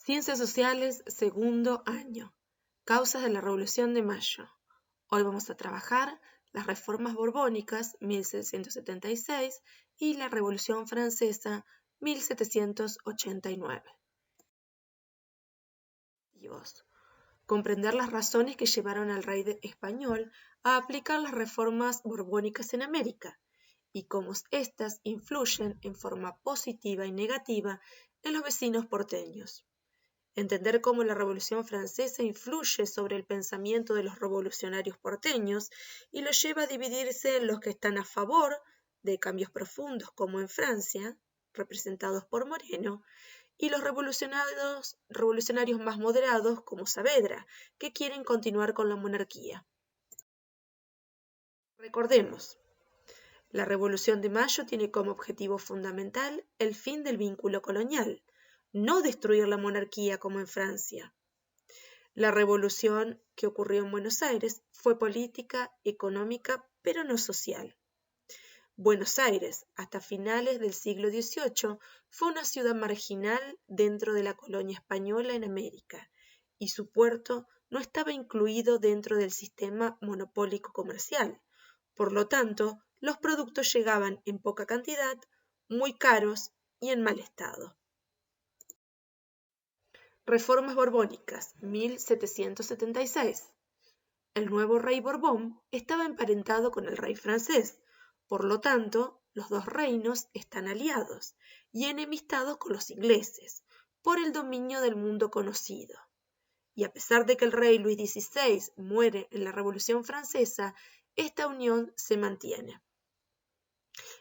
Ciencias Sociales, segundo año. Causas de la Revolución de Mayo. Hoy vamos a trabajar las reformas borbónicas, 1776, y la Revolución Francesa, 1789. Comprender las razones que llevaron al rey español a aplicar las reformas borbónicas en América y cómo éstas influyen en forma positiva y negativa en los vecinos porteños. Entender cómo la Revolución Francesa influye sobre el pensamiento de los revolucionarios porteños y los lleva a dividirse en los que están a favor de cambios profundos, como en Francia, representados por Moreno, y los revolucionarios más moderados, como Saavedra, que quieren continuar con la monarquía. Recordemos, la Revolución de Mayo tiene como objetivo fundamental el fin del vínculo colonial, no destruir la monarquía como en Francia. La revolución que ocurrió en Buenos Aires fue política, económica, pero no social. Buenos Aires, hasta finales del siglo XVIII, fue una ciudad marginal dentro de la colonia española en América, y su puerto no estaba incluido dentro del sistema monopólico comercial. Por lo tanto, los productos llegaban en poca cantidad, muy caros y en mal estado. Reformas borbónicas, 1776. El nuevo rey Borbón estaba emparentado con el rey francés, por lo tanto, los dos reinos están aliados y enemistados con los ingleses, por el dominio del mundo conocido. Y a pesar de que el rey Luis XVI muere en la Revolución Francesa, esta unión se mantiene.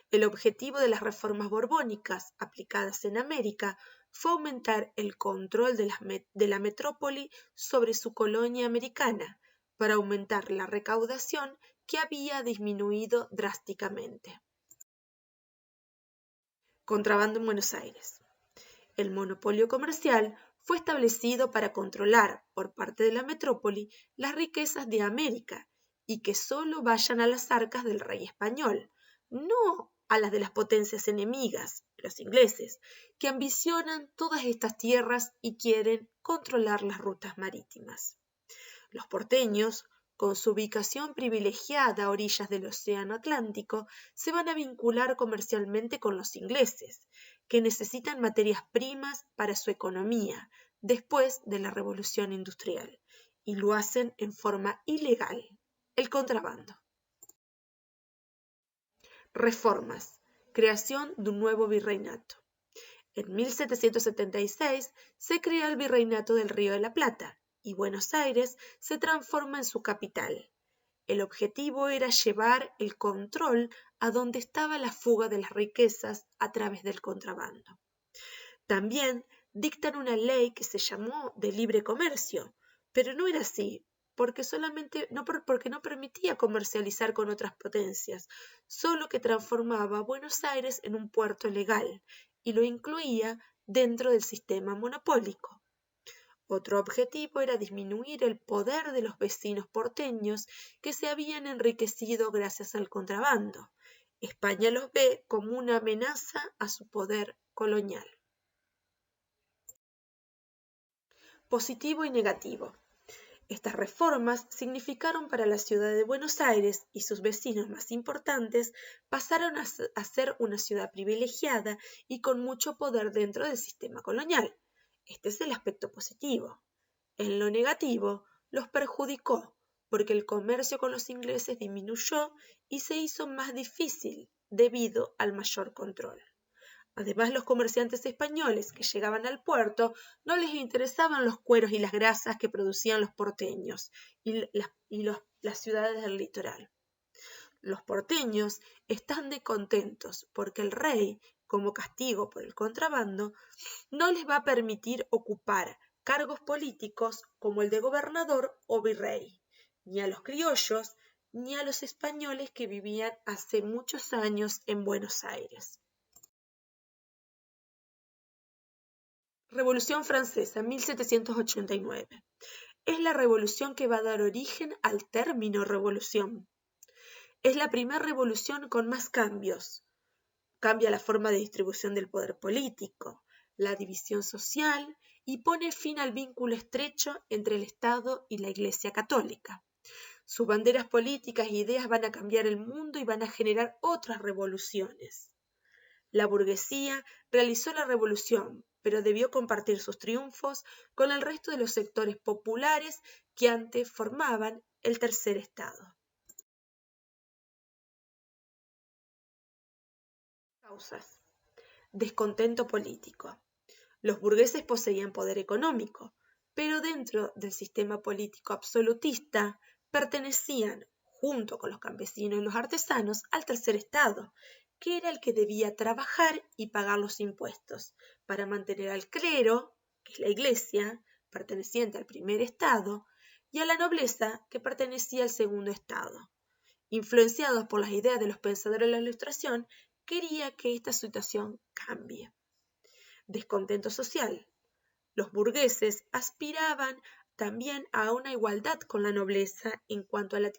El objetivo de las reformas borbónicas aplicadas en América fue aumentar el control de la metrópoli sobre su colonia americana, para aumentar la recaudación que había disminuido drásticamente. Contrabando en Buenos Aires. El monopolio comercial fue establecido para controlar por parte de la metrópoli las riquezas de América y que solo vayan a las arcas del rey español, no a las de las potencias enemigas, los ingleses, que ambicionan todas estas tierras y quieren controlar las rutas marítimas. Los porteños, con su ubicación privilegiada a orillas del Océano Atlántico, se van a vincular comercialmente con los ingleses, que necesitan materias primas para su economía después de la Revolución Industrial, y lo hacen en forma ilegal, el contrabando. Reformas. Creación de un nuevo virreinato. En 1776 se crea el Virreinato del Río de la Plata, y Buenos Aires se transforma en su capital. El objetivo era llevar el control a donde estaba la fuga de las riquezas a través del contrabando. También dictan una ley que se llamó de libre comercio, pero no era así, porque no permitía comercializar con otras potencias, solo que transformaba a Buenos Aires en un puerto legal y lo incluía dentro del sistema monopólico. Otro objetivo era disminuir el poder de los vecinos porteños que se habían enriquecido gracias al contrabando. España los ve como una amenaza a su poder colonial. Positivo y negativo. Estas reformas significaron para la ciudad de Buenos Aires y sus vecinos más importantes pasaron a ser una ciudad privilegiada y con mucho poder dentro del sistema colonial. Este es el aspecto positivo. En lo negativo, los perjudicó porque el comercio con los ingleses disminuyó y se hizo más difícil debido al mayor control. Además, los comerciantes españoles que llegaban al puerto no les interesaban los cueros y las grasas que producían los porteños y las ciudades del litoral. Los porteños están descontentos porque el rey, como castigo por el contrabando, no les va a permitir ocupar cargos políticos como el de gobernador o virrey, ni a los criollos ni a los españoles que vivían hace muchos años en Buenos Aires. Revolución Francesa, 1789. Es la revolución que va a dar origen al término revolución. Es la primera revolución con más cambios. Cambia la forma de distribución del poder político, la división social y pone fin al vínculo estrecho entre el Estado y la Iglesia Católica. Sus banderas políticas e ideas van a cambiar el mundo y van a generar otras revoluciones. La burguesía realizó la revolución, pero debió compartir sus triunfos con el resto de los sectores populares que antes formaban el tercer estado. Causas. Descontento político. Los burgueses poseían poder económico, pero dentro del sistema político absolutista pertenecían, junto con los campesinos y los artesanos, al tercer estado, que era el que debía trabajar y pagar los impuestos para mantener al clero, que es la iglesia, perteneciente al primer estado, y a la nobleza, que pertenecía al segundo estado. Influenciados por las ideas de los pensadores de la Ilustración, quería que esta situación cambie. Descontento social. Los burgueses aspiraban también a una igualdad con la nobleza en cuanto a la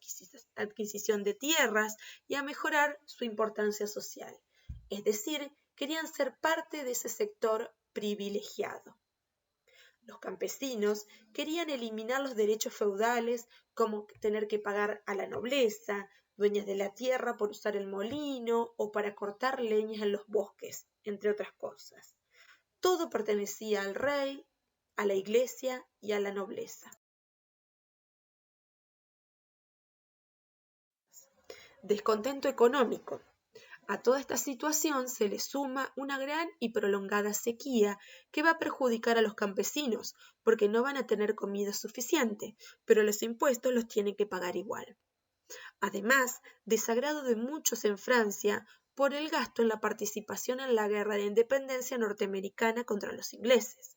adquisición de tierras y a mejorar su importancia social, es decir, querían ser parte de ese sector privilegiado. Los campesinos querían eliminar los derechos feudales, como tener que pagar a la nobleza, dueñas de la tierra por usar el molino o para cortar leñas en los bosques, entre otras cosas. Todo pertenecía al rey, a la iglesia y a la nobleza. Descontento económico. A toda esta situación se le suma una gran y prolongada sequía que va a perjudicar a los campesinos porque no van a tener comida suficiente, pero los impuestos los tienen que pagar igual. Además, desagrado de muchos en Francia por el gasto en la participación en la guerra de independencia norteamericana contra los ingleses.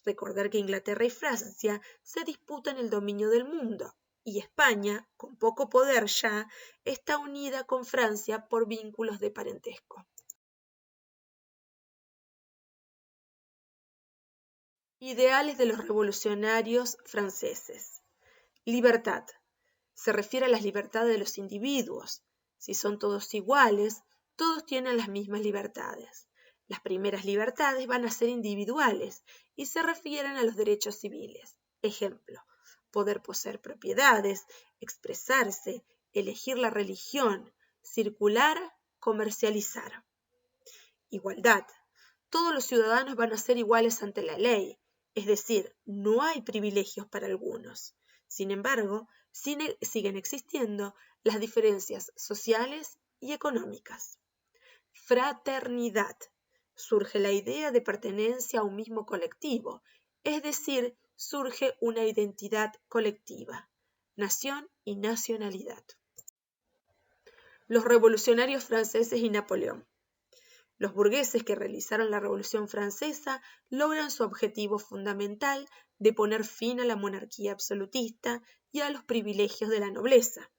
Recordar que Inglaterra y Francia se disputan el dominio del mundo, y España, con poco poder ya, está unida con Francia por vínculos de parentesco. Ideales de los revolucionarios franceses. Libertad. Se refiere a las libertades de los individuos. Si son todos iguales, todos tienen las mismas libertades. Las primeras libertades van a ser individuales y se refieren a los derechos civiles. Ejemplo, poder poseer propiedades, expresarse, elegir la religión, circular, comercializar. Igualdad. Todos los ciudadanos van a ser iguales ante la ley, es decir, no hay privilegios para algunos. Sin embargo, siguen existiendo las diferencias sociales y económicas. Fraternidad. Surge la idea de pertenencia a un mismo colectivo, es decir, surge una identidad colectiva, nación y nacionalidad. Los revolucionarios franceses y Napoleón. Los burgueses que realizaron la Revolución Francesa logran su objetivo fundamental de poner fin a la monarquía absolutista y a los privilegios de la nobleza.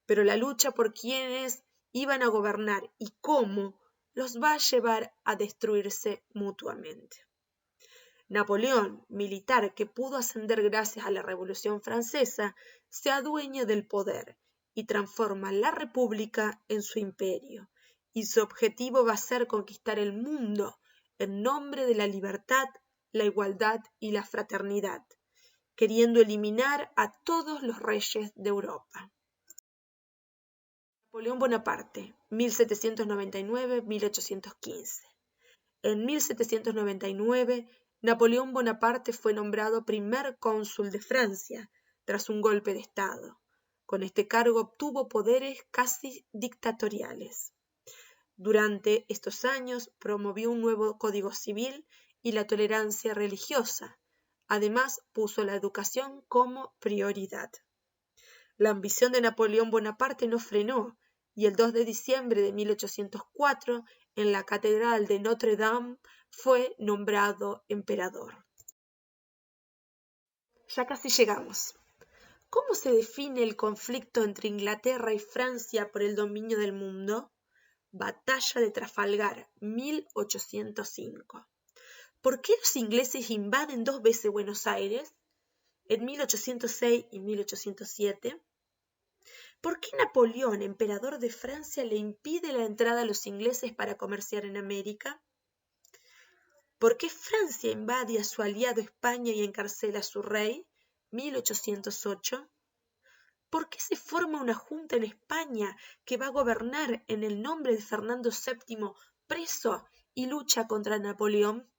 Pero la lucha por quienes iban a gobernar y cómo los va a llevar a destruirse mutuamente. Napoleón, militar que pudo ascender gracias a la Revolución Francesa, se adueña del poder y transforma la República en su imperio, y su objetivo va a ser conquistar el mundo en nombre de la libertad, la igualdad y la fraternidad, queriendo eliminar a todos los reyes de Europa. Napoleón Bonaparte, 1799-1815. En 1799, Napoleón Bonaparte fue nombrado primer cónsul de Francia tras un golpe de Estado. Con este cargo obtuvo poderes casi dictatoriales. Durante estos años promovió un nuevo código civil y la tolerancia religiosa. Además, puso la educación como prioridad. La ambición de Napoleón Bonaparte no frenó y el 2 de diciembre de 1804, en la Catedral de Notre Dame, fue nombrado emperador. Ya casi llegamos. ¿Cómo se define el conflicto entre Inglaterra y Francia por el dominio del mundo? Batalla de Trafalgar, 1805. ¿Por qué los ingleses invaden 2 veces Buenos Aires? En 1806 y 1807. ¿Por qué Napoleón, emperador de Francia, le impide la entrada a los ingleses para comerciar en América? ¿Por qué Francia invade a su aliado España y encarcela a su rey? 1808. ¿Por qué se forma una junta en España que va a gobernar en el nombre de Fernando VII preso y lucha contra Napoleón?